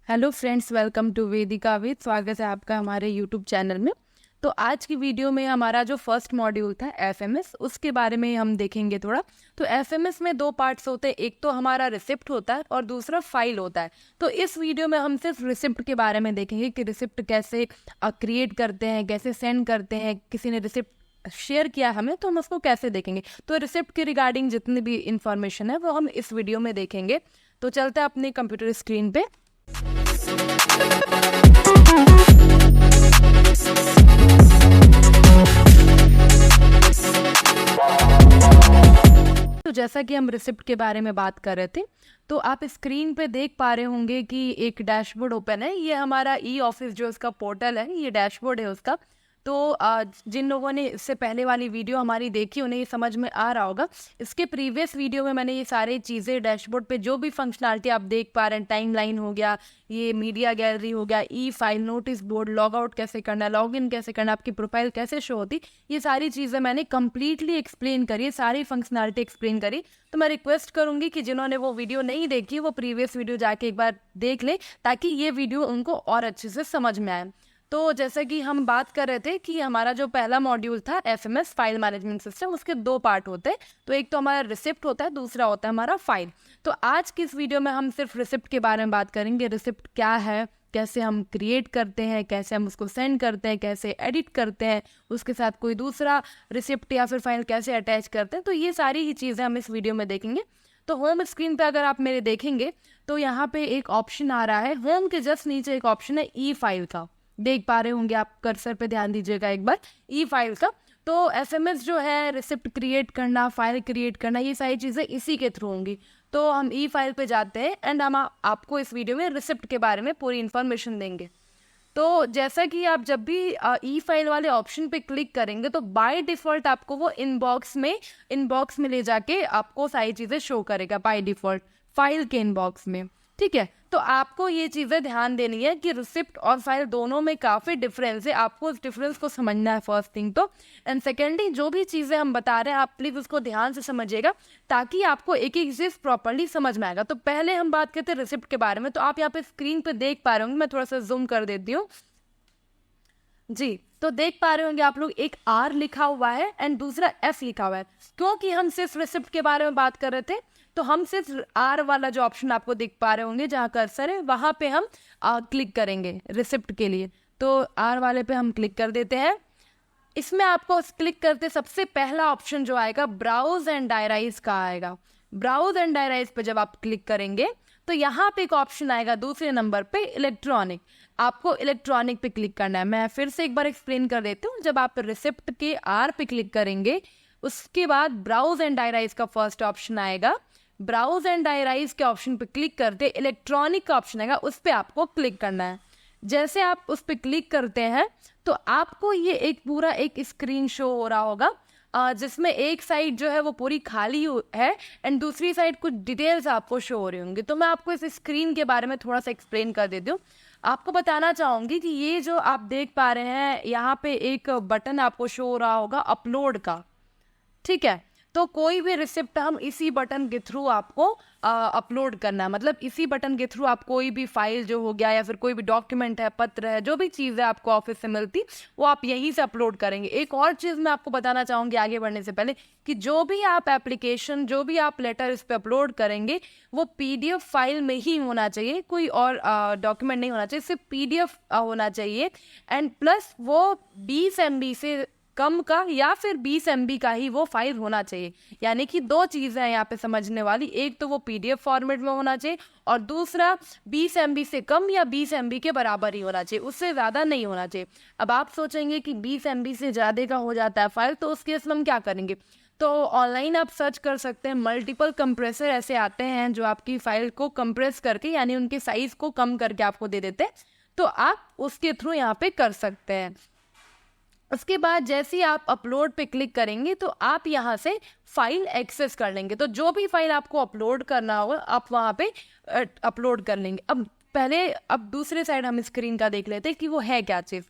Hello friends, welcome to Vedika with. स्वागत है आपका हमारे यूट्यूब चैनल में। तो आज की वीडियो में हमारा जो फर्स्ट मॉड्यूल था एफएमएस, उसके बारे में हम देखेंगे थोड़ा। तो एफएमएस में दो पार्ट्स होते हैं, एक तो हमारा रिसिप्ट होता है और दूसरा फाइल होता है। तो इस वीडियो में हम सिर्फ रिसिप्ट के बारे में देखेंगे कि रिसिप्ट कैसे क्रिएट करते हैं, कैसे सेंड करते हैं। किसी ने रिसिप्ट शेयर किया हमें तो हम उसको कैसे देखेंगे। तो रिसिप्ट के रिगार्डिंग जितनी भी इंफॉर्मेशन है वो हम इस वीडियो में देखेंगे। तो चलते हैं अपने कंप्यूटर स्क्रीन पे। तो जैसा कि हम रिसिप्ट के बारे में बात कर रहे थे, तो आप स्क्रीन पे देख पा रहे होंगे कि एक डैशबोर्ड ओपन है। ये हमारा ई ऑफिस जो उसका पोर्टल है, ये डैशबोर्ड है उसका। तो जिन लोगों ने इससे पहले वाली वीडियो हमारी देखी उन्हें ये समझ में आ रहा होगा। इसके प्रीवियस वीडियो में मैंने ये सारी चीज़ें डैशबोर्ड पे जो भी फंक्शनलिटी आप देख पा रहे हैं, टाइमलाइन हो गया, ये मीडिया गैलरी हो गया, e file, notice board, log out कैसे करना, लॉग इन कैसे करना, आपकी प्रोफाइल कैसे शो होती, ये सारी चीज़ें मैंने कंप्लीटली एक्सप्लेन करी, सारी फंक्शनलिटी एक्सप्लेन करी। तो मैं रिक्वेस्ट करूंगी कि जिन्होंने वो वीडियो नहीं देखी वो प्रीवियस वीडियो जाके एक बार देख ले, ताकि ये वीडियो उनको और अच्छे से समझ में आए। तो जैसा कि हम बात कर रहे थे कि हमारा जो पहला मॉड्यूल था एफएमएस फाइल मैनेजमेंट सिस्टम, उसके दो पार्ट होते हैं। तो एक तो हमारा रिसिप्ट होता है, दूसरा होता है हमारा फाइल। तो आज की इस वीडियो में हम सिर्फ रिसिप्ट के बारे में बात करेंगे। रिसिप्ट क्या है, कैसे हम क्रिएट करते हैं, कैसे हम उसको सेंड करते हैं, कैसे एडिट करते हैं, उसके साथ कोई दूसरा रिसिप्ट या फिर फाइल कैसे अटैच करते हैं। तो ये सारी ही चीज़ें हम इस वीडियो में देखेंगे। तो होम स्क्रीन पे अगर आप मेरे देखेंगे तो यहाँ पे एक ऑप्शन आ रहा है, होम के जस्ट नीचे एक ऑप्शन है ई फाइल का, देख पा रहे होंगे आप। कर्सर पे ध्यान दीजिएगा एक बार, ई फाइल का। तो एफएमएस जो है, रिसिप्ट क्रिएट करना, फाइल क्रिएट करना, ये सारी चीज़ें इसी के थ्रू होंगी। तो हम ई फाइल पे जाते हैं एंड हम आपको इस वीडियो में रिसिप्ट के बारे में पूरी इन्फॉर्मेशन देंगे। तो जैसा कि आप जब भी ई फाइल वाले ऑप्शन पे क्लिक करेंगे तो बाय डिफ़ॉल्ट आपको वो इनबॉक्स में ले जाके आपको सारी चीज़ें शो करेगा बाय डिफ़ॉल्ट फाइल के इनबॉक्स में। ठीक है, तो आपको ये चीज़ें ध्यान देनी है कि रिसिप्ट और फाइल दोनों में काफ़ी डिफरेंस है। आपको उस डिफरेंस को समझना है फर्स्ट थिंग तो। एंड सेकेंडली, जो भी चीज़ें हम बता रहे हैं आप प्लीज़ उसको ध्यान से समझिएगा, ताकि आपको एक एक चीज़ प्रॉपरली समझ में आएगा। तो पहले हम बात करते हैं रिसिप्ट के बारे में। तो आप यहाँ पे स्क्रीन पे देख पा रहे होंगे, मैं थोड़ा सा जूम कर देती हूँ जी। तो देख पा रहे होंगे आप लोग, एक आर लिखा हुआ है एंड दूसरा एफ लिखा हुआ है। क्योंकि हम सिर्फ रिसिप्ट के बारे में बात कर रहे थे, तो हम सिर्फ आर वाला जो ऑप्शन आपको दिख पा रहे होंगे जहाँ कर्सर है, वहाँ पे हम क्लिक करेंगे रिसिप्ट के लिए। तो आर वाले पे हम क्लिक कर देते हैं। इसमें आपको क्लिक करते सबसे पहला ऑप्शन जो आएगा ब्राउज एंड डायराइज का आएगा। ब्राउज एंड डायराइज पे जब आप क्लिक करेंगे तो यहाँ पे एक ऑप्शन आएगा दूसरे नंबर पे, इलेक्ट्रॉनिक। आपको इलेक्ट्रॉनिक पे क्लिक करना है। मैं फिर से एक बार एक्सप्लेन कर देती हूँ। जब आप रिसिप्ट के आर पे क्लिक करेंगे, उसके बाद ब्राउज एंड डायराइज का फर्स्ट ऑप्शन आएगा। ब्राउज एंड डायराइज के ऑप्शन पे क्लिक करते इलेक्ट्रॉनिक का ऑप्शन आएगा, उस पर आपको क्लिक करना है। जैसे आप उस पर क्लिक करते हैं तो आपको ये एक पूरा एक स्क्रीन शो हो रहा होगा, जिसमें एक साइड जो है वो पूरी खाली है एंड दूसरी साइड कुछ डिटेल्स आपको शो हो रही होंगी। तो मैं आपको इस स्क्रीन के बारे में थोड़ा सा एक्सप्लेन कर देती हूँ। आपको बताना चाहूँगी कि ये जो आप देख पा रहे हैं, यहाँ पे एक बटन आपको शो हो रहा होगा अपलोड का। ठीक है, तो कोई भी रिसिप्ट हम इसी बटन के थ्रू आपको अपलोड करना है। मतलब इसी बटन के थ्रू आप कोई भी फाइल जो हो गया या फिर कोई भी डॉक्यूमेंट है, पत्र है, जो भी चीज़ है आपको ऑफिस से मिलती, वो आप यहीं से अपलोड करेंगे। एक और चीज़ मैं आपको बताना चाहूँगी आगे बढ़ने से पहले, कि जो भी आप एप्लीकेशन, जो भी आप लेटर इस पर अपलोड करेंगे, वो पीडीएफ फाइल में ही होना चाहिए, कोई और डॉक्यूमेंट नहीं होना चाहिए, सिर्फ पीडीएफ होना चाहिए। एंड प्लस वो 20 MB से कम का या फिर 20 MB का ही वो फाइल होना चाहिए। यानी कि दो चीज़ें हैं यहाँ पे समझने वाली, एक तो वो पीडीएफ फॉर्मेट में होना चाहिए और दूसरा 20 MB से कम या 20 MB के बराबर ही होना चाहिए, उससे ज़्यादा नहीं होना चाहिए। अब आप सोचेंगे कि 20 MB से ज़्यादा का हो जाता है फाइल, तो उस केस में हम क्या करेंगे? तो ऑनलाइन आप सर्च कर सकते हैं, मल्टीपल कंप्रेसर ऐसे आते हैं जो आपकी फाइल को कंप्रेस करके, यानी उनके साइज़ को कम करके आपको दे देते हैं। तो आप उसके थ्रू यहाँ पे कर सकते हैं। उसके बाद जैसे ही आप अपलोड पे क्लिक करेंगे तो आप यहाँ से फाइल एक्सेस कर लेंगे। तो जो भी फाइल आपको अपलोड करना होगा आप वहाँ पे अपलोड कर लेंगे। अब दूसरे साइड हम स्क्रीन का देख लेते हैं कि वो है क्या चीज़।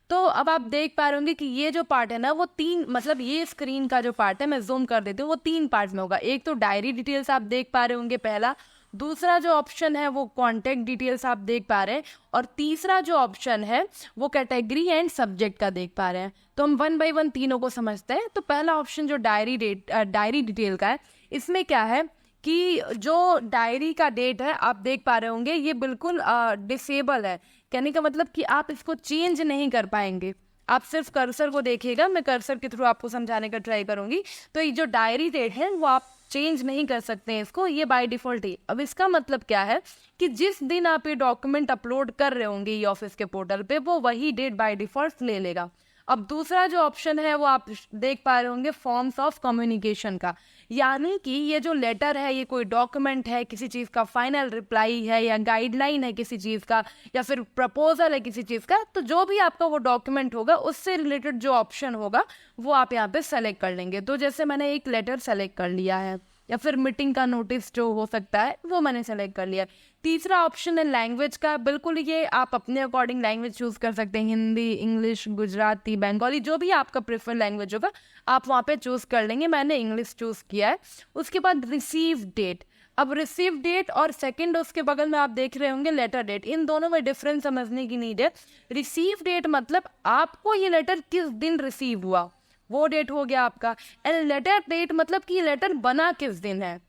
तो अब आप देख पा रहे होंगे कि ये जो पार्ट है ना, वो तीन, मतलब ये स्क्रीन का जो पार्ट है, मैं जूम कर देती हूँ, वो 3 पार्ट्स में होगा। एक तो डायरी डिटेल्स आप देख पा रहे होंगे पहला, दूसरा जो ऑप्शन है वो कॉन्टैक्ट डिटेल्स आप देख पा रहे हैं, और तीसरा जो ऑप्शन है वो कैटेगरी एंड सब्जेक्ट का देख पा रहे हैं। तो हम वन बाय वन तीनों को समझते हैं। तो पहला ऑप्शन जो डायरी डिटेल का है, इसमें क्या है कि जो डायरी का डेट है आप देख पा रहे होंगे ये बिल्कुल डिसेबल है। कहने का मतलब कि आप इसको चेंज नहीं कर पाएंगे, आप सिर्फ कर्सर को देखिएगा, मैं कर्सर के थ्रू आपको समझाने का ट्राई करूंगी। तो ये जो डायरी डेट है वो आप चेंज नहीं कर सकते हैं इसको, ये बाय डिफॉल्ट ही। अब इसका मतलब क्या है कि जिस दिन आप ये डॉक्यूमेंट अपलोड कर रहे होंगे ई ऑफिस के पोर्टल पे, वो वही डेट बाय डिफॉल्ट ले लेगा। अब दूसरा जो ऑप्शन है वो आप देख पा रहे होंगे फॉर्म्स ऑफ कम्युनिकेशन का, यानी कि ये जो लेटर है ये कोई डॉक्यूमेंट है, किसी चीज़ का फाइनल रिप्लाई है या गाइडलाइन है किसी चीज़ का, या फिर प्रपोजल है किसी चीज़ का। तो जो भी आपका वो डॉक्यूमेंट होगा उससे रिलेटेड जो ऑप्शन होगा वो आप यहाँ पे सेलेक्ट कर लेंगे। तो जैसे मैंने एक लेटर सेलेक्ट कर लिया है, या फिर मीटिंग का नोटिस जो हो सकता है वो मैंने सेलेक्ट कर लिया। तीसरा ऑप्शन है लैंग्वेज का, बिल्कुल ये आप अपने अकॉर्डिंग लैंग्वेज चूज कर सकते हैं, हिंदी, इंग्लिश, गुजराती, बंगाली, जो भी आपका प्रेफर लैंग्वेज होगा आप वहाँ पे चूज कर लेंगे। मैंने इंग्लिश चूज किया है। उसके बाद रिसीव डेट, अब रिसीव डेट और सेकंड उसके बगल में आप देख रहे होंगे लेटर डेट, इन दोनों में डिफरेंस समझने की नीड है। रिसीव डेट मतलब आपको ये लेटर किस दिन रिसीव हुआ, वो डेट हो गया आपका। एंड लेटर डेट मतलब कि लेटर बना किस दिन है।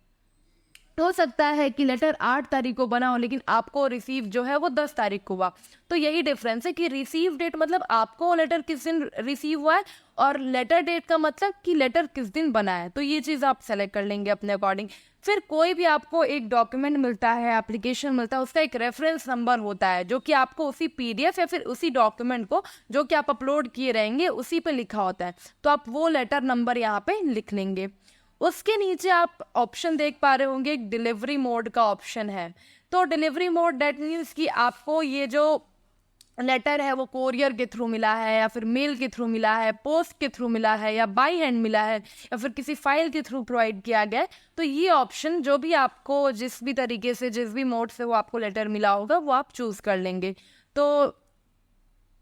हो सकता है कि लेटर 8 तारीख को बना हो लेकिन आपको रिसीव जो है वो 10 तारीख को हुआ। तो यही डिफरेंस है कि रिसीव डेट मतलब आपको लेटर किस दिन रिसीव हुआ है, और लेटर डेट का मतलब कि लेटर किस दिन बना है। तो ये चीज़ आप सेलेक्ट कर लेंगे अपने अकॉर्डिंग। फिर कोई भी आपको एक डॉक्यूमेंट मिलता है, एप्लीकेशन मिलता है, उसका एक रेफरेंस नंबर होता है जो कि आपको उसी पीडीएफ या फिर उसी डॉक्यूमेंट को जो कि आप अपलोड किए रहेंगे उसी पे लिखा होता है। तो आप वो लेटर नंबर यहाँ पे लिख लेंगे। उसके नीचे आप ऑप्शन देख पा रहे होंगे, एक डिलीवरी मोड का ऑप्शन है। तो डिलीवरी मोड दैट मीन्स कि आपको ये जो लेटर है वो कोरियर के थ्रू मिला है, या फिर मेल के थ्रू मिला है, पोस्ट के थ्रू मिला है, या बाई हैंड मिला है, या फिर किसी फाइल के थ्रू प्रोवाइड किया गया है। तो ये ऑप्शन जो भी आपको जिस भी तरीके से, जिस भी मोड से वो आपको लेटर मिला होगा वो आप चूज कर लेंगे। तो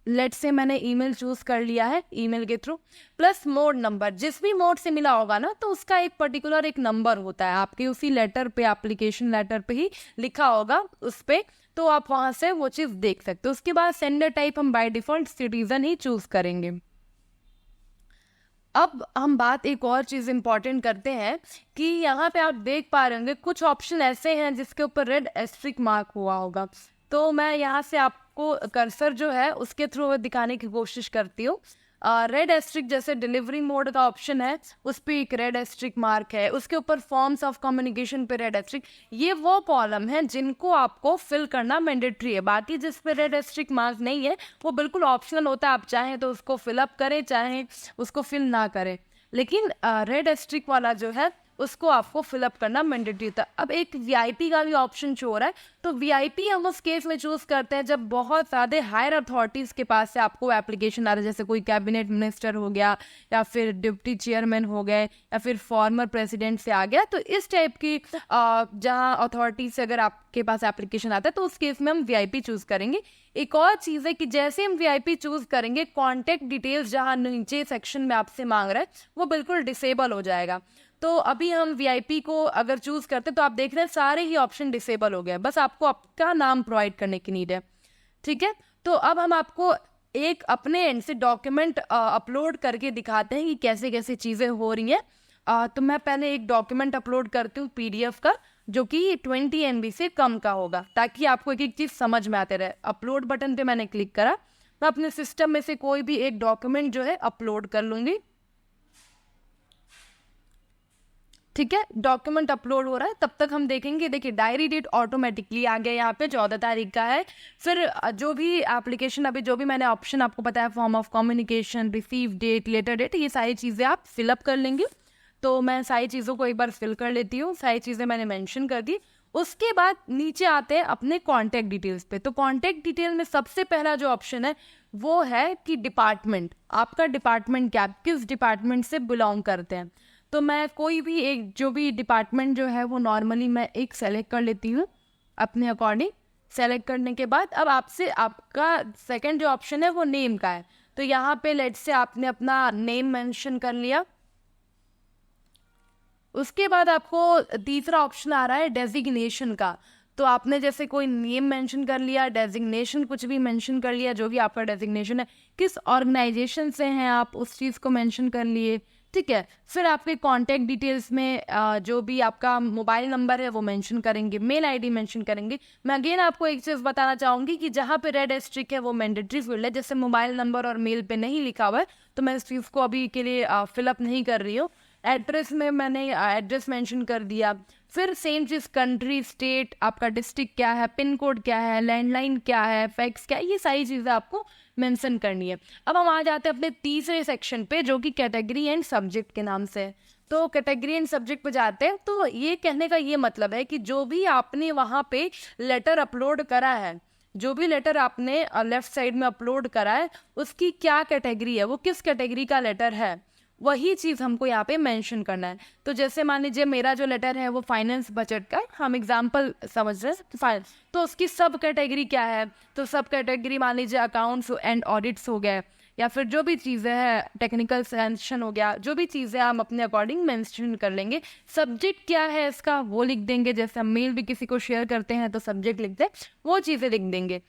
लेट से मैंने ईमेल चूज कर लिया है, ईमेल के थ्रू। प्लस मोड नंबर, जिस भी मोड से मिला होगा ना तो उसका एक पर्टिकुलर एक नंबर होता है आपके उसी लेटर पे, एप्लीकेशन लेटर पे ही लिखा होगा उस पे, तो आप वहां से वो चीज देख सकते हो। उसके बाद सेंडर टाइप हम by default citizen he choose करेंगे। अब हम बात एक और चीज इंपॉर्टेंट करते हैं कि यहाँ पे आप देख पा रहे होंगे कुछ ऑप्शन ऐसे हैं जिसके ऊपर रेड एस्ट्रिक मार्क हुआ होगा। तो मैं यहाँ से आपको कर्सर जो है उसके थ्रू दिखाने की कोशिश करती हूँ। रेड एस्ट्रिक जैसे डिलीवरी मोड का ऑप्शन है उस पर एक रेड एस्ट्रिक मार्क है, उसके ऊपर फॉर्म्स ऑफ कम्युनिकेशन पे रेड एस्ट्रिक। ये वो कॉलम है जिनको आपको फिल करना मैंडेटरी है। बाकी जिस पे रेड एस्ट्रिक मार्क नहीं है वो बिल्कुल ऑप्शनल होता है, आप चाहें तो उसको फिलअप करें, चाहें उसको फिल ना करें। लेकिन रेड एस्ट्रिक वाला जो है उसको आपको फिलअप करना मैंडेटरी था। अब एक वीआईपी का भी ऑप्शन शो हो रहा है, तो वीआईपी हम उस केस में चूज करते हैं जब बहुत ज़्यादा हायर अथॉरिटीज़ के पास से आपको एप्लीकेशन आ रहा है, जैसे कोई कैबिनेट मिनिस्टर हो गया, या फिर डिप्टी चेयरमैन हो गए, या फिर फॉर्मर प्रेसिडेंट से आ गया। तो इस टाइप की जहाँ अथॉरिटी से अगर आपके पास एप्लीकेशन आता है तो उस केस में हम वीआईपी चूज करेंगे। एक और चीज़ है कि जैसे हम वीआईपी चूज करेंगे, कॉन्टैक्ट डिटेल्स जहाँ नीचे सेक्शन में आपसे मांग रहा है वो बिल्कुल डिसेबल हो जाएगा। तो अभी हम वीआईपी को अगर चूज करते हैं तो आप देख रहे हैं सारे ही ऑप्शन डिसेबल हो गए, बस आपको आपका नाम प्रोवाइड करने की नीड है। ठीक है, तो अब हम आपको एक अपने एंड से डॉक्यूमेंट अपलोड करके दिखाते हैं कि कैसे कैसे चीज़ें हो रही हैं। तो मैं पहले एक डॉक्यूमेंट अपलोड करती हूँ पीडीएफ का, जो कि 20 MB से कम का होगा, ताकि आपको एक एक चीज़ समझ में आते रहे। अपलोड बटन पे मैंने क्लिक करा, मैं अपने सिस्टम में से कोई भी एक डॉक्यूमेंट जो है अपलोड कर लूँगी। ठीक है, डॉक्यूमेंट अपलोड हो रहा है, तब तक हम देखेंगे। देखिए डायरी डेट ऑटोमेटिकली आ गया, यहाँ पे 14 तारीख का है। फिर जो भी एप्लीकेशन, अभी जो भी मैंने ऑप्शन आपको बताया, form of communication, receive date, letter date, ये सारी चीज़ें आप फिलअप कर लेंगे। तो मैं सारी चीज़ों को एक बार फिल कर लेती हूँ, सारी चीज़ें मैंने मैंशन कर दी। उसके बाद नीचे आते हैं अपने कॉन्टैक्ट डिटेल्स पे। तो कॉन्टैक्ट डिटेल में सबसे पहला जो ऑप्शन है वो है कि डिपार्टमेंट, आपका डिपार्टमेंट क्या, किस डिपार्टमेंट से बिलोंग करते हैं। तो मैं कोई भी एक जो भी डिपार्टमेंट जो है वो नॉर्मली मैं एक सेलेक्ट कर लेती हूँ अपने अकॉर्डिंग। सेलेक्ट करने के बाद अब आपसे आपका सेकंड जो ऑप्शन है वो नेम का है। तो यहाँ पे लेट से आपने अपना नेम मेंशन कर लिया, उसके बाद आपको तीसरा ऑप्शन आ रहा है डेजिग्नेशन का। तो आपने जैसे कोई नेम मेंशन कर लिया, डेजिग्नेशन कुछ भी मेंशन कर लिया, जो भी आपका डेजिग्नेशन है, किस ऑर्गेनाइजेशन से हैं आप, उस चीज़ को मेंशन कर लिए, ठीक है। फिर आपके कॉन्टैक्ट डिटेल्स में जो भी आपका मोबाइल नंबर है वो मेंशन करेंगे, मेल आईडी मेंशन करेंगे। मैं अगेन आपको एक चीज़ बताना चाहूँगी कि जहाँ पे रेड एस्ट्रिक है वो मैंडेटरी फील्ड है, जैसे मोबाइल नंबर और मेल पे नहीं लिखा हुआ है तो मैं इस चीज़ को अभी के लिए फिलअप नहीं कर रही हूँ। एड्रेस में मैंने एड्रेस मेंशन कर दिया। फिर सेम चीज़ कंट्री, स्टेट, आपका डिस्ट्रिक्ट क्या है, पिन कोड क्या है, लैंडलाइन क्या है, फैक्स क्या है, ये सारी चीज़ें आपको मेंशन करनी है। अब हम आ जाते हैं अपने तीसरे सेक्शन पे, जो कि कैटेगरी एंड सब्जेक्ट के नाम से है। तो कैटेगरी एंड सब्जेक्ट पे जाते हैं। तो ये कहने का ये मतलब है कि जो भी आपने वहाँ पे लेटर अपलोड करा है, जो भी लेटर आपने लेफ्ट साइड में अपलोड करा है, उसकी क्या कैटेगरी है, वो किस कैटेगरी का लेटर है, वही चीज़ हमको यहाँ पे मेंशन करना है। तो जैसे मान लीजिए मेरा जो लेटर है वो फाइनेंस बजट का है, हम एग्जांपल समझ रहे हैं फाइनेंस, तो उसकी सब कैटेगरी क्या है, तो सब कैटेगरी मान लीजिए अकाउंट्स एंड ऑडिट्स हो गए, या फिर जो भी चीज़ें हैं टेक्निकल सैंक्शन हो गया, जो भी चीज़ें हम अपने अकॉर्डिंग मेंशन कर लेंगे। सब्जेक्ट क्या है इसका वो लिख देंगे, जैसे हम मेल भी किसी को शेयर करते हैं तो सब्जेक्ट लिखते हैं, वो चीज़ें लिख देंगे।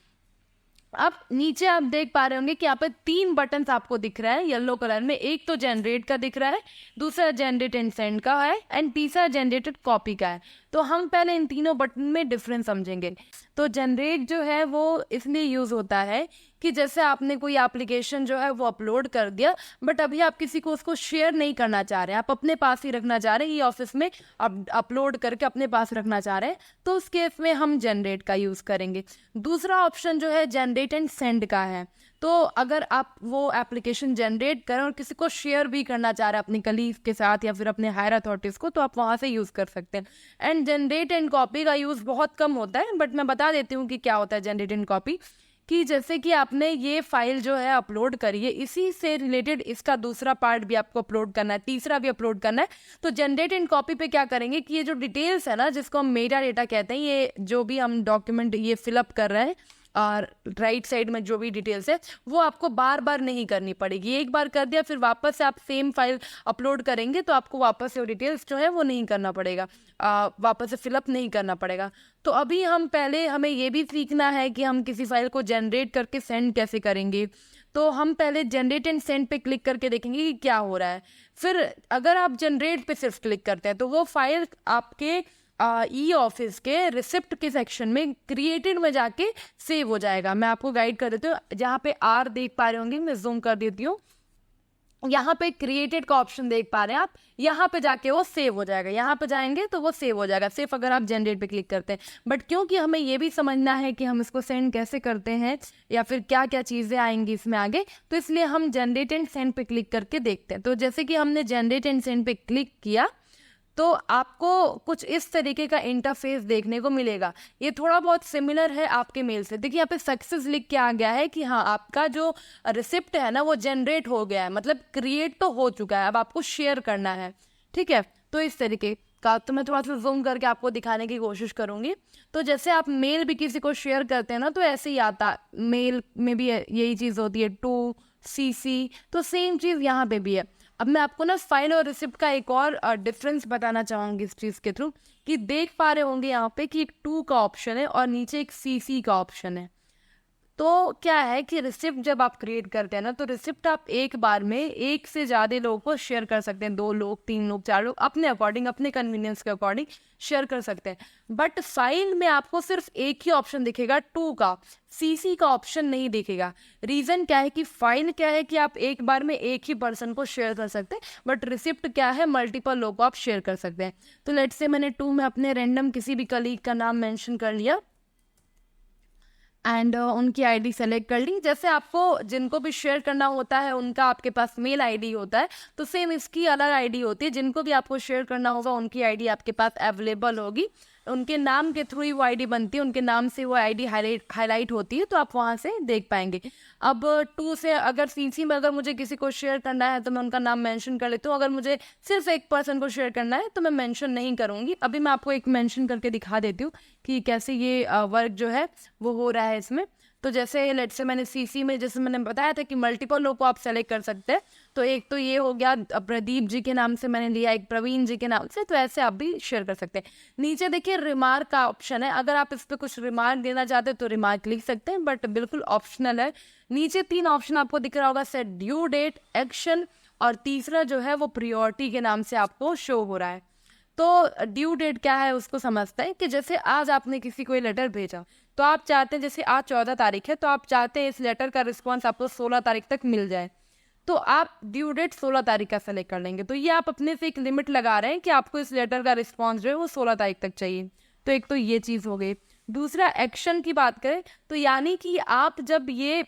अब नीचे आप देख पा रहे होंगे कि यहाँ पे 3 बटन्स आपको दिख रहा है येलो कलर में। एक तो जनरेट का दिख रहा है, दूसरा जनरेट एंड सेंड का है, एंड तीसरा जनरेटेड कॉपी का है। तो हम पहले इन तीनों बटन में डिफरेंस समझेंगे। तो जनरेट जो है वो इसलिए यूज़ होता है कि जैसे आपने कोई एप्लीकेशन जो है वो अपलोड कर दिया, बट अभी आप किसी को उसको शेयर नहीं करना चाह रहे हैं, आप अपने पास ही रखना चाह रहे हैं, ये ऑफिस में अपलोड करके अपने पास रखना चाह रहे हैं, तो उस केस में हम जनरेट का यूज़ करेंगे। दूसरा ऑप्शन जो है जनरेट एंड सेंड का है। तो अगर आप वो एप्लीकेशन जनरेट करें और किसी को शेयर भी करना चाह रहे हैं अपने कलीग के साथ या फिर अपने हायर अथॉरिटीज़ को, तो आप वहाँ से यूज़ कर सकते हैं। एंड जनरेट एंड कॉपी का यूज़ बहुत कम होता है, बट मैं बता देती हूँ कि क्या होता है जनरेट एंड कॉपी। कि जैसे कि आपने ये फाइल जो है अपलोड करी है, इसी से रिलेटेड इसका दूसरा पार्ट भी आपको अपलोड करना है, तीसरा भी अपलोड करना है। तो जनरेट एंड कॉपी पे क्या करेंगे कि ये जो डिटेल्स है ना, जिसको हम मेटा डेटा कहते हैं, ये जो भी हम डॉक्यूमेंट ये फिलअप कर रहे हैं और राइट साइड में जो भी डिटेल्स है वो आपको बार बार नहीं करनी पड़ेगी। एक बार कर दिया फिर वापस से आप सेम फाइल अपलोड करेंगे तो आपको वापस से वो डिटेल्स जो है वो नहीं करना पड़ेगा, वापस से फिलअप नहीं करना पड़ेगा। तो अभी हम पहले हमें ये भी सीखना है कि हम किसी फाइल को जनरेट करके सेंड कैसे करेंगे। तो हम पहले जनरेट एंड सेंड पे क्लिक करके देखेंगे कि क्या हो रहा है। फिर अगर आप जनरेट पे सिर्फ क्लिक करते हैं तो वो फाइल आपके ई ऑफिस के रिसिप्ट के सेक्शन में क्रिएटेड में जाके सेव हो जाएगा। मैं आपको गाइड कर देती हूँ, जहाँ पे आर देख पा रहे होंगे, मैं जूम कर देती हूँ, यहाँ पे क्रिएटेड का ऑप्शन देख पा रहे हैं आप, यहाँ पे जाके वो सेव हो जाएगा। यहाँ पे जाएंगे तो वो सेव हो जाएगा सिर्फ अगर आप जनरेट पे क्लिक करते हैं। बट क्योंकि हमें ये भी समझना है कि हम इसको सेंड कैसे करते हैं या फिर क्या क्या चीज़ें आएंगी इसमें आगे, तो इसलिए हम जनरेट एंड सेंड पे क्लिक करके देखते हैं। तो जैसे कि हमने जनरेट एंड सेंड पे क्लिक किया तो आपको कुछ इस तरीके का इंटरफेस देखने को मिलेगा। ये थोड़ा बहुत सिमिलर है आपके मेल से। देखिए यहाँ पे सक्सेस लिख के आ गया है कि हाँ आपका जो रिसिप्ट है ना वो जनरेट हो गया है, मतलब क्रिएट तो हो चुका है, अब आपको शेयर करना है, ठीक है। तो इस तरीके का, तो मैं थोड़ा सा जूम करके आपको दिखाने की कोशिश करूंगी। तो जैसे आप मेल भी किसी को शेयर करते हैं ना तो ऐसे ही आता, मेल में भी यही चीज़ होती है, टू CC, तो सेम चीज़ यहाँ पे भी है। अब मैं आपको ना फाइल और रिसिप्ट का एक और डिफरेंस बताना चाहूँगी इस चीज़ के थ्रू, कि देख पा रहे होंगे यहाँ पे कि एक 2 का ऑप्शन है और नीचे एक CC का ऑप्शन है। तो क्या है कि रिसिप्ट जब आप क्रिएट करते हैं ना तो रिसिप्ट आप एक बार में एक से ज़्यादा लोगों को शेयर कर सकते हैं, 2 लोग, 3 लोग, 4 लोग, अपने अकॉर्डिंग, अपने कन्वीनियंस के अकॉर्डिंग शेयर कर सकते हैं। बट फाइल में आपको सिर्फ एक ही ऑप्शन दिखेगा 2 का, CC का ऑप्शन नहीं दिखेगा। रीज़न क्या है कि फाइल क्या है कि आप एक बार में एक ही पर्सन को शेयर कर सकते हैं, बट रिसिप्ट क्या है मल्टीपल लोग को आप शेयर कर सकते हैं। तो लेट्स से मैंने 2 में अपने रैंडम किसी भी कलीग का नाम मेंशन कर लिया एंड उनकी आईडी सेलेक्ट कर ली। जैसे आपको जिनको भी शेयर करना होता है उनका आपके पास मेल आईडी होता है, तो सेम इसकी अलग आईडी होती है। जिनको भी आपको शेयर करना होगा उनकी आईडी आपके पास अवेलेबल होगी, उनके नाम के थ्रू ही वो आईडी बनती है, उनके नाम से वो आईडी हाईलाइट होती है, तो आप वहाँ से देख पाएंगे। अब 2 से अगर CC में अगर मुझे किसी को शेयर करना है तो मैं उनका नाम मेंशन कर लेती हूँ। अगर मुझे सिर्फ एक पर्सन को शेयर करना है तो मैं मेंशन नहीं करूँगी। अभी मैं आपको एक मेंशन करके दिखा देती हूँ कि कैसे ये वर्क जो है वो हो रहा है इसमें। तो जैसे लेट्स से मैंने सीसी में, जैसे मैंने बताया था कि मल्टीपल लोग को आप सेलेक्ट कर सकते हैं, तो एक तो ये हो गया प्रदीप जी के नाम से मैंने लिया, एक प्रवीण जी के नाम से, तो ऐसे आप भी शेयर कर सकते हैं। नीचे देखिए रिमार्क का ऑप्शन है, अगर आप इस पर कुछ रिमार्क देना चाहते हैं तो रिमार्क लिख सकते हैं, बट बिल्कुल ऑप्शनल है। नीचे 3 ऑप्शन आपको दिख रहा होगा, सेट ड्यू डेट, एक्शन, और तीसरा जो है वो प्रायोरिटी के नाम से आपको शो हो रहा है। तो ड्यू डेट क्या है उसको समझते हैं कि जैसे आज आपने किसी को ये लेटर भेजा, तो आप चाहते हैं, जैसे आज 14 तारीख है, तो आप चाहते हैं इस लेटर का रिस्पॉन्स आपको 16 तारीख तक मिल जाए, तो आप ड्यू डेट 16 तारीख का सेलेक्ट कर लेंगे। तो ये आप अपने से एक लिमिट लगा रहे हैं कि आपको इस लेटर का रिस्पॉन्स जो है वो 16 तारीख तक चाहिए। तो एक तो ये चीज़ हो गई। दूसरा एक्शन की बात करें तो यानी कि आप जब ये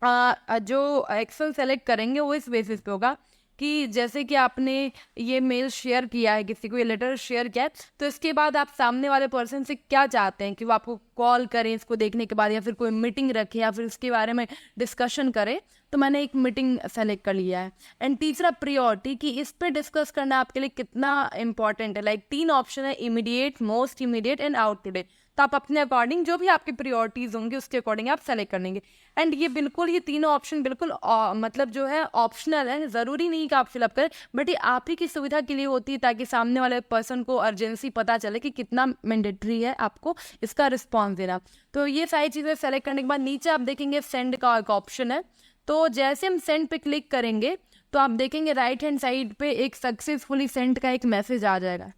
जो एक्शन सेलेक्ट करेंगे वो इस बेसिस पे होगा कि जैसे कि आपने ये मेल शेयर किया है, किसी को ये लेटर शेयर किया है, तो इसके बाद आप सामने वाले पर्सन से क्या चाहते हैं कि वो आपको कॉल करें इसको देखने के बाद, या फिर कोई मीटिंग रखे, या फिर इसके बारे में डिस्कशन करें। तो मैंने एक मीटिंग सेलेक्ट कर लिया है। एंड तीसरा प्रायोरिटी, कि इस पे डिस्कस करना आपके लिए कितना इंपॉर्टेंट है। लाइक 3 ऑप्शन है, immediate, most immediate and out today. तो आप अपने अकॉर्डिंग जो भी आपकी प्रायोरिटीज होंगी उसके अकॉर्डिंग आप सेलेक्ट कर लेंगे। एंड ये बिल्कुल, ये तीनों ऑप्शन बिल्कुल मतलब जो है ऑप्शनल है, ज़रूरी नहीं कि आप फिलअप करें, बट ये आप ही की सुविधा के लिए होती है ताकि सामने वाले पर्सन को अर्जेंसी पता चले कि कितना मैंडेटरी है आपको इसका रिस्पॉन्स देना। तो ये सारी चीज़ें सेलेक्ट करने के बाद नीचे आप देखेंगे सेंड का एक ऑप्शन है। तो जैसे हम सेंड पे क्लिक करेंगे तो आप देखेंगे राइट हैंड साइड पे एक सक्सेसफुली सेंड का एक मैसेज आ जाएगा।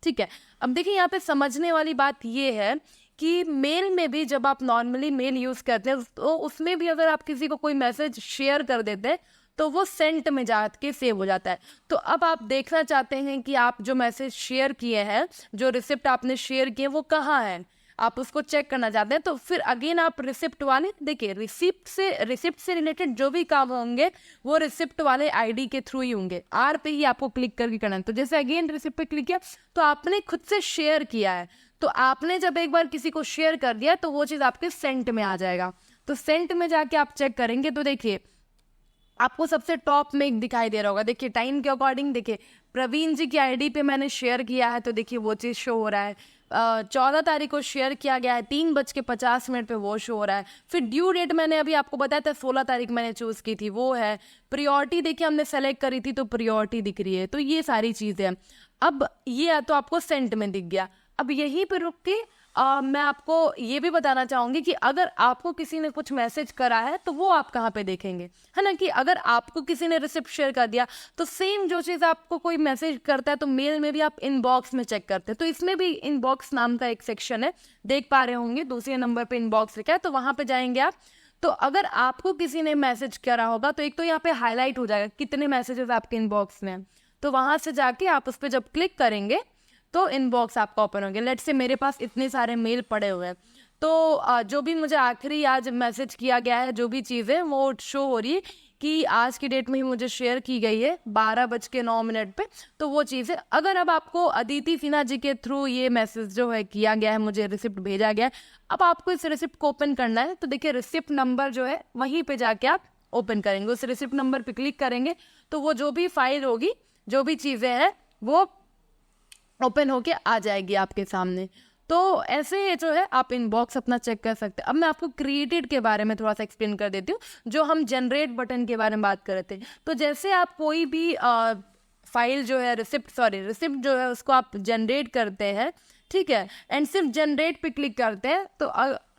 ठीक है, अब देखिए यहाँ पे समझने वाली बात ये है कि मेल में भी जब आप नॉर्मली मेल यूज़ करते हैं तो उसमें भी अगर आप किसी को कोई मैसेज शेयर कर देते हैं तो वो सेंट में जाके सेव हो जाता है। तो अब आप देखना चाहते हैं कि आप जो मैसेज शेयर किए हैं, जो रिसिप्ट आपने शेयर किए, वो कहाँ है, आप उसको चेक करना चाहते हैं, तो फिर अगेन आप रिसिप्ट वाले, देखिए रिसिप्ट से रिलेटेड जो भी काम होंगे वो रिसिप्ट वाले आईडी के थ्रू ही होंगे। आर पे ही आपको क्लिक करके करना है। तो जैसे अगेन रिसिप्ट पे क्लिक किया तो आपने खुद से शेयर किया है, तो आपने जब एक बार किसी को शेयर कर दिया तो वो चीज़ आपके सेंट में आ जाएगा। तो सेंट में जाके आप चेक करेंगे तो देखिए आपको सबसे टॉप में एक दिखाई दे रहा होगा, देखिए टाइम के अकॉर्डिंग, देखिए प्रवीण जी की आईडी पे मैंने शेयर किया है, तो देखिए वो चीज़ शो हो रहा है। 14 तारीख को शेयर किया गया है, 3:50 पे वो शो हो रहा है। फिर ड्यू डेट मैंने अभी आपको बताया था 16 तारीख मैंने चूज़ की थी, वो है। प्रियोरिटी देखिए हमने सेलेक्ट करी थी तो प्रियोरिटी दिख रही है। तो ये सारी चीज़ें हैं। अब ये तो आपको सेंट में दिख गया। अब यहीं पर रुक के मैं आपको ये भी बताना चाहूँगी कि अगर आपको किसी ने कुछ मैसेज करा है तो वो आप कहाँ पे देखेंगे, है ना। कि अगर आपको किसी ने रिसिप्ट शेयर कर दिया तो सेम जो चीज़ आपको कोई मैसेज करता है तो मेल में भी आप इनबॉक्स में चेक करते हैं। तो इसमें भी इनबॉक्स नाम का एक सेक्शन है, देख पा रहे होंगे, दूसरे नंबर पे इनबॉक्स लिखा है, तो वहाँ पे जाएंगे आप। तो अगर आपको किसी ने मैसेज करा होगा तो एक तो यहाँ पे हाईलाइट हो जाएगा कितने मैसेजेस आपके इनबॉक्स में हैं। तो वहाँ से जाके आप उस पर जब क्लिक करेंगे तो इनबॉक्स आपका ओपन होंगे। लेट्स से मेरे पास इतने सारे मेल पड़े हुए हैं, तो जो भी मुझे आखिरी आज मैसेज किया गया है, जो भी चीज़ें वो शो हो रही है कि आज की डेट में ही मुझे शेयर की गई है 12:09 पे। तो वो चीज़ें, अगर अब आपको अदिति सिन्हा जी के थ्रू ये मैसेज जो है किया गया है, मुझे रिसिप्ट भेजा गया है, अब आपको इस रिसिप्ट को ओपन करना है। तो देखिए रिसिप्ट नंबर जो है वहीं पे जाके आप ओपन करेंगे, उस रिसिप्ट नंबर पे क्लिक करेंगे तो वो जो भी फाइल होगी, जो भी चीज़ें हैं, वो ओपन होके आ जाएगी आपके सामने। तो ऐसे जो है आप इनबॉक्स अपना चेक कर सकते हैं। अब मैं आपको क्रिएटेड के बारे में थोड़ा सा एक्सप्लेन कर देती हूँ, जो हम जनरेट बटन के बारे में बात कर रहे थे। तो जैसे आप कोई भी फाइल जो है रिसिप्ट जो है उसको आप जनरेट करते हैं, ठीक है, एंड सिर्फ जनरेट पे क्लिक करते हैं। तो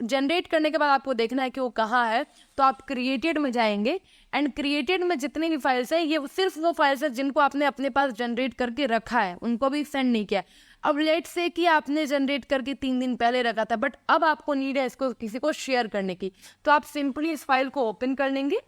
जनरेट करने के बाद आपको देखना है कि वो कहाँ है, तो आप क्रिएटेड में जाएंगे एंड क्रिएटेड में जितनी भी फाइल्स हैं ये सिर्फ वो फाइल्स हैं जिनको आपने अपने पास जनरेट करके रखा है, उनको भी सेंड नहीं किया। अब लेट से कि आपने जनरेट करके 3 दिन पहले रखा था, बट अब आपको नीड है इसको किसी को शेयर करने की, तो आप सिंपली इस फाइल को ओपन कर लेंगे।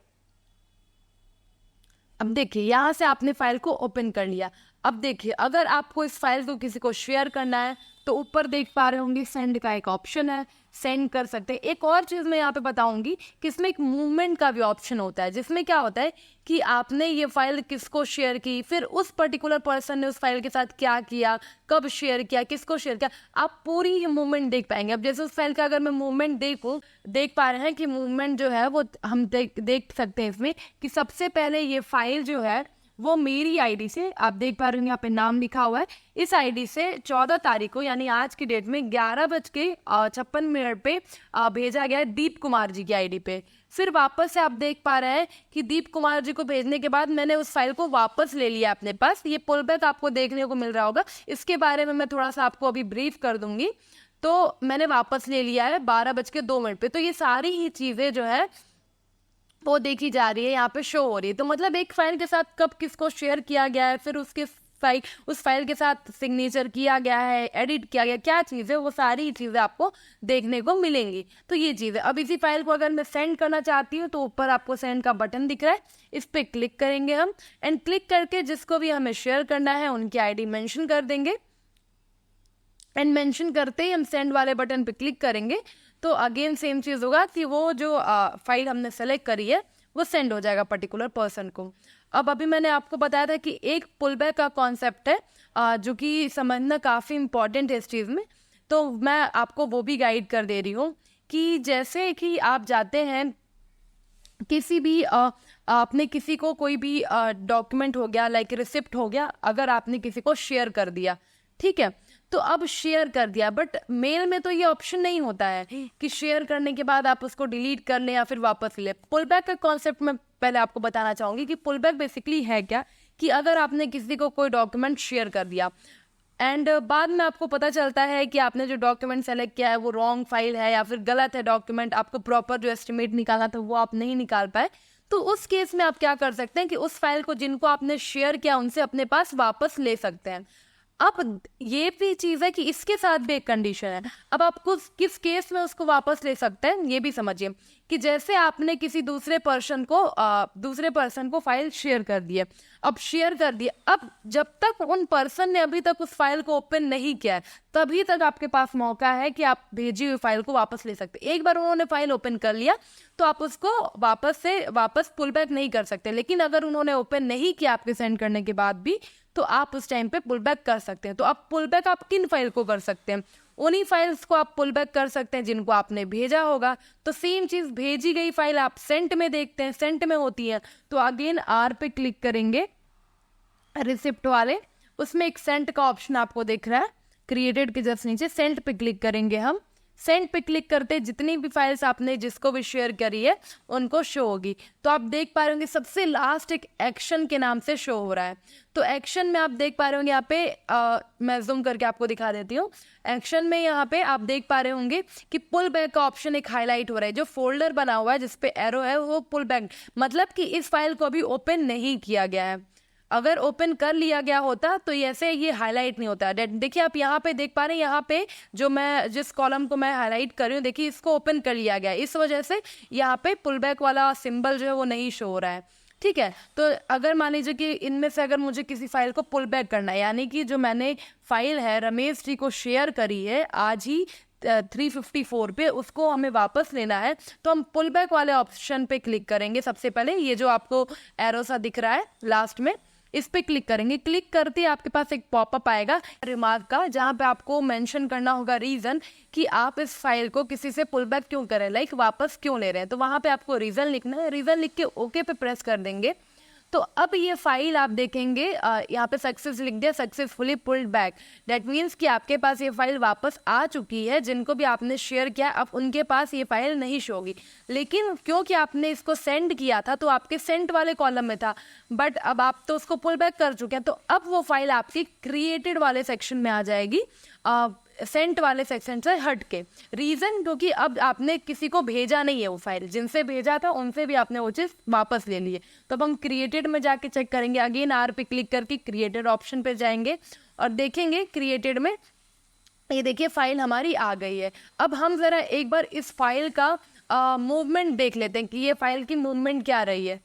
अब देखिए यहाँ से आपने फाइल को ओपन कर लिया। अब देखिए अगर आपको इस फाइल को किसी को शेयर करना है तो ऊपर देख पा रहे होंगे सेंड का एक ऑप्शन है, सेंड कर सकते हैं। एक और चीज़ मैं यहाँ पे बताऊंगी कि इसमें एक मूवमेंट का भी ऑप्शन होता है, जिसमें क्या होता है कि आपने ये फाइल किसको शेयर की, फिर उस पर्टिकुलर पर्सन ने उस फाइल के साथ क्या किया, कब शेयर किया, किसको शेयर किया, आप पूरी ही मूवमेंट देख पाएंगे। अब जैसे उस फाइल का अगर मैं मूवमेंट देख पा रहे हैं कि मूवमेंट जो है वो हम देख सकते हैं इसमें कि सबसे पहले ये फाइल जो है वो मेरी आईडी से, आप देख पा रहे होंगे यहाँ पे नाम लिखा हुआ है, इस आईडी से 14 तारीख को यानी आज की डेट में 11:56 पे भेजा गया है दीप कुमार जी की आईडी पे। फिर वापस से आप देख पा रहे हैं कि दीप कुमार जी को भेजने के बाद मैंने उस फाइल को वापस ले लिया अपने पास। ये पुल बैक आपको देखने को मिल रहा होगा, इसके बारे में मैं थोड़ा सा आपको अभी ब्रीफ कर दूंगी। तो मैंने वापस ले लिया है 12:02 पे। तो ये सारी ही चीज़ें जो है वो देखी जा रही है, यहाँ पे शो हो रही है। तो मतलब एक फाइल के साथ कब किसको शेयर किया गया है, फिर उस फाइल के साथ सिग्नेचर किया गया है, एडिट किया गया, क्या चीज़ है, वो सारी चीज़ें आपको देखने को मिलेंगी। तो ये चीज़ है। अब इसी फाइल को अगर मैं सेंड करना चाहती हूँ तो ऊपर आपको सेंड का बटन दिख रहा है, इस पर क्लिक करेंगे हम, एंड क्लिक करके जिसको भी हमें शेयर करना है उनकी आईडी मेंशन कर देंगे, एंड मेंशन करते ही हम सेंड वाले बटन पे क्लिक करेंगे तो अगेन सेम चीज़ होगा कि वो जो फाइल हमने सेलेक्ट करी है वो सेंड हो जाएगा पर्टिकुलर पर्सन को। अब अभी मैंने आपको बताया था कि एक पुल बैक का कॉन्सेप्ट है जो कि समझना काफ़ी इम्पॉर्टेंट है इस चीज़ में, तो मैं आपको वो भी गाइड कर दे रही हूँ कि जैसे कि आप जाते हैं किसी भी आपने किसी को कोई भी डॉक्यूमेंट हो गया, लाइक रिसिप्ट हो गया, अगर आपने किसी को शेयर कर दिया, ठीक है, तो अब शेयर कर दिया, बट मेल में तो ये ऑप्शन नहीं होता है कि शेयर करने के बाद आप उसको डिलीट कर लें या फिर वापस ले। पुल बैक का कॉन्सेप्ट मैं पहले आपको बताना चाहूँगी कि पुल बैक बेसिकली है क्या, कि अगर आपने किसी को कोई डॉक्यूमेंट शेयर कर दिया एंड बाद में आपको पता चलता है कि आपने जो डॉक्यूमेंट सेलेक्ट किया है वो रॉन्ग फाइल है या फिर गलत है डॉक्यूमेंट, आपको प्रॉपर जो एस्टिमेट निकालना था वो आप नहीं निकाल पाए, तो उस केस में आप क्या कर सकते हैं कि उस फाइल को जिनको आपने शेयर किया उनसे अपने पास वापस ले सकते हैं। अब ये भी चीज़ है कि इसके साथ भी एक कंडीशन है। अब आपको किस केस में उसको वापस ले सकते हैं ये भी समझिए, कि जैसे आपने किसी दूसरे पर्सन को फाइल शेयर कर दी है, अब शेयर कर दिया, अब जब तक उन पर्सन ने अभी तक उस फाइल को ओपन नहीं किया है तभी तक आपके पास मौका है कि आप भेजी हुई फाइल को वापस ले सकते। एक बार उन्होंने फाइल ओपन कर लिया तो आप उसको वापस पुल बैक नहीं कर सकते, लेकिन अगर उन्होंने ओपन नहीं किया आपके सेंड करने के बाद भी तो आप उस टाइम पे पुल बैक कर सकते हैं। तो आप पुल बैक आप किन फाइल को कर सकते हैं, उन्हीं फाइल्स को आप पुल बैक कर सकते हैं जिनको आपने भेजा होगा। तो सेम चीज़ भेजी गई फाइल आप सेंट में देखते हैं, सेंट में होती है तो अगेन आर पे क्लिक करेंगे रिसिप्ट वाले, उसमें एक सेंट का ऑप्शन आपको दिख रहा है, क्रिएटेड के जस्ट नीचे सेंट पे क्लिक करेंगे हम। सेंड पे क्लिक करते जितनी भी फाइल्स आपने जिसको भी शेयर करी है उनको शो होगी। तो आप देख पा रहे होंगे सबसे लास्ट एक एक्शन के नाम से शो हो रहा है। तो एक्शन में आप देख पा रहे होंगे यहाँ पे मैं जूम करके आपको दिखा देती हूँ। एक्शन में यहाँ पे आप देख पा रहे होंगे कि पुल बैक का ऑप्शन एक हाईलाइट हो रहा है, जो फोल्डर बना हुआ है जिसपे एरो है वो पुल बैक, मतलब कि इस फाइल को अभी ओपन नहीं किया गया है। अगर ओपन कर लिया गया होता तो ऐसे ये हाईलाइट नहीं होता। देखिए आप यहाँ पे देख पा रहे हैं, यहाँ पे जो मैं जिस कॉलम को मैं हाईलाइट कर रही हूँ देखिए इसको ओपन कर लिया गया, इस वजह से यहाँ पे पुल बैक वाला सिंबल जो है वो नहीं शो हो रहा है। ठीक है, तो अगर मान लीजिए कि इनमें से अगर मुझे किसी फाइल को पुल बैक करना है, यानी कि जो मैंने फाइल है रमेश जी को शेयर करी है आज ही 354 पे, उसको हमें वापस लेना है, तो हम पुल बैक वाले ऑप्शन पे क्लिक करेंगे। सबसे पहले ये जो आपको एरो सा दिख रहा है लास्ट में, इस पे क्लिक करेंगे। क्लिक करते ही आपके पास एक पॉपअप आएगा रिमार्क का, जहाँ पे आपको मेंशन करना होगा रीज़न कि आप इस फाइल को किसी से पुल बैक क्यों करें, लाइक वापस क्यों ले रहे हैं। तो वहाँ पे आपको रीज़न लिखना है, रीज़न लिख के ओके पे प्रेस कर देंगे। तो अब ये फाइल आप देखेंगे यहाँ पे सक्सेस लिख दिया, successfully pulled back. That means कि आपके पास ये फाइल वापस आ चुकी है, जिनको भी आपने शेयर किया अब उनके पास ये फाइल नहीं शो होगी। लेकिन क्योंकि आपने इसको सेंड किया था तो आपके सेंट वाले कॉलम में था, बट अब आप तो उसको पुल बैक कर चुके हैं, तो अब वो फाइल आपकी क्रिएटेड वाले सेक्शन में आ जाएगी, सेंट वाले सेक्शन से हट के। रीज़न क्योंकि अब आपने किसी को भेजा नहीं है वो फाइल, जिनसे भेजा था उनसे भी आपने वो चीज़ वापस ले ली है। तो अब हम क्रिएटेड में जाके चेक करेंगे, अगेन आर पे क्लिक करके क्रिएटेड ऑप्शन पे जाएंगे और देखेंगे क्रिएटेड में ये देखिए फाइल हमारी आ गई है। अब हम ज़रा एक बार इस फाइल का मूवमेंट देख लेते हैं कि ये फाइल की मूवमेंट क्या रही है।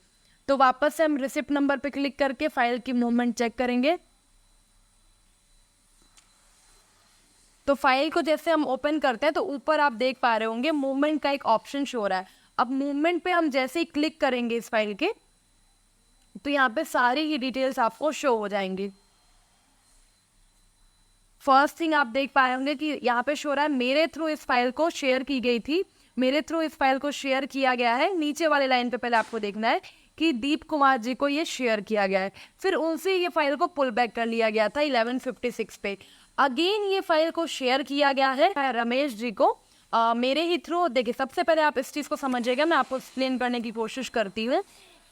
तो वापस से हम रिसिप्ट नंबर पे क्लिक करके फाइल की मूवमेंट चेक करेंगे। तो फाइल को जैसे हम ओपन करते हैं तो ऊपर आप देख पा रहे होंगे मूवमेंट का एक ऑप्शन शो हो रहा है। अब मूवमेंट पे हम जैसे ही क्लिक करेंगे इस फाइल के, तो यहाँ पे सारी ही डिटेल्स आपको शो हो जाएंगी। फर्स्ट थिंग आप देख पाए होंगे कि यहाँ पे शो रहा है मेरे थ्रू इस फाइल को शेयर की गई थी, मेरे थ्रू इस फाइल को शेयर किया गया है। नीचे वाले लाइन पे पहले आपको देखना है कि दीप कुमार जी को ये शेयर किया गया है। फिर उनसे ये फाइल को पुल बैक कर लिया गया था 11:56 पे। अगेन ये फाइल को शेयर किया गया है रमेश जी को मेरे ही थ्रू। देखिए, सबसे पहले आप इस चीज़ को समझिएगा, मैं आपको एक्सप्लेन करने की कोशिश करती हूँ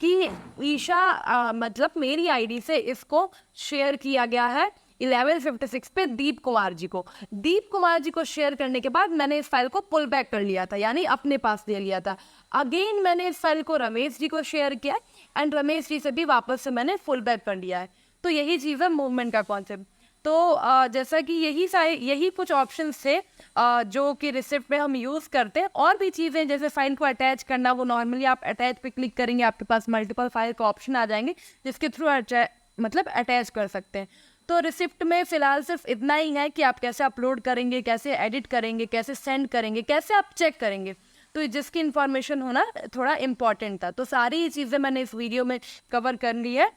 कि ईशा मतलब मेरी आईडी से इसको शेयर किया गया है 11:56 पे दीप कुमार जी को। दीप कुमार जी को शेयर करने के बाद मैंने इस फाइल को पुल बैक कर लिया था, यानी अपने पास ले लिया था। अगेन मैंने इस फाइल को रमेश जी को शेयर किया एंड रमेश जी से भी वापस से मैंने फुल बैक कर लिया है। तो यही चीज़ है मूवमेंट का कॉन्सेप्ट। तो जैसा कि यही कुछ ऑप्शंस थे जो कि रिसिप्ट में हम यूज़ करते हैं। और भी चीज़ें जैसे फाइल को अटैच करना, वो नॉर्मली आप अटैच पे क्लिक करेंगे, आपके पास मल्टीपल फाइल का ऑप्शन आ जाएंगे जिसके थ्रू मतलब अटैच कर सकते हैं। तो रिसिप्ट में फ़िलहाल सिर्फ इतना ही है कि आप कैसे अपलोड करेंगे, कैसे एडिट करेंगे, कैसे सेंड करेंगे, कैसे आप चेक करेंगे, तो जिसकी इन्फॉर्मेशन होना थोड़ा इम्पॉर्टेंट था। तो सारी ये चीज़ें मैंने इस वीडियो में कवर कर ली है।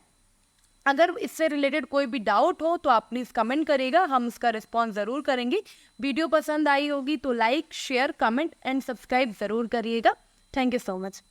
अगर इससे रिलेटेड कोई भी डाउट हो तो आप प्लीज़ कमेंट करिएगा, हम इसका रिस्पॉन्स ज़रूर करेंगे। वीडियो पसंद आई होगी तो like, share, comment and subscribe ज़रूर करिएगा। Thank you so much.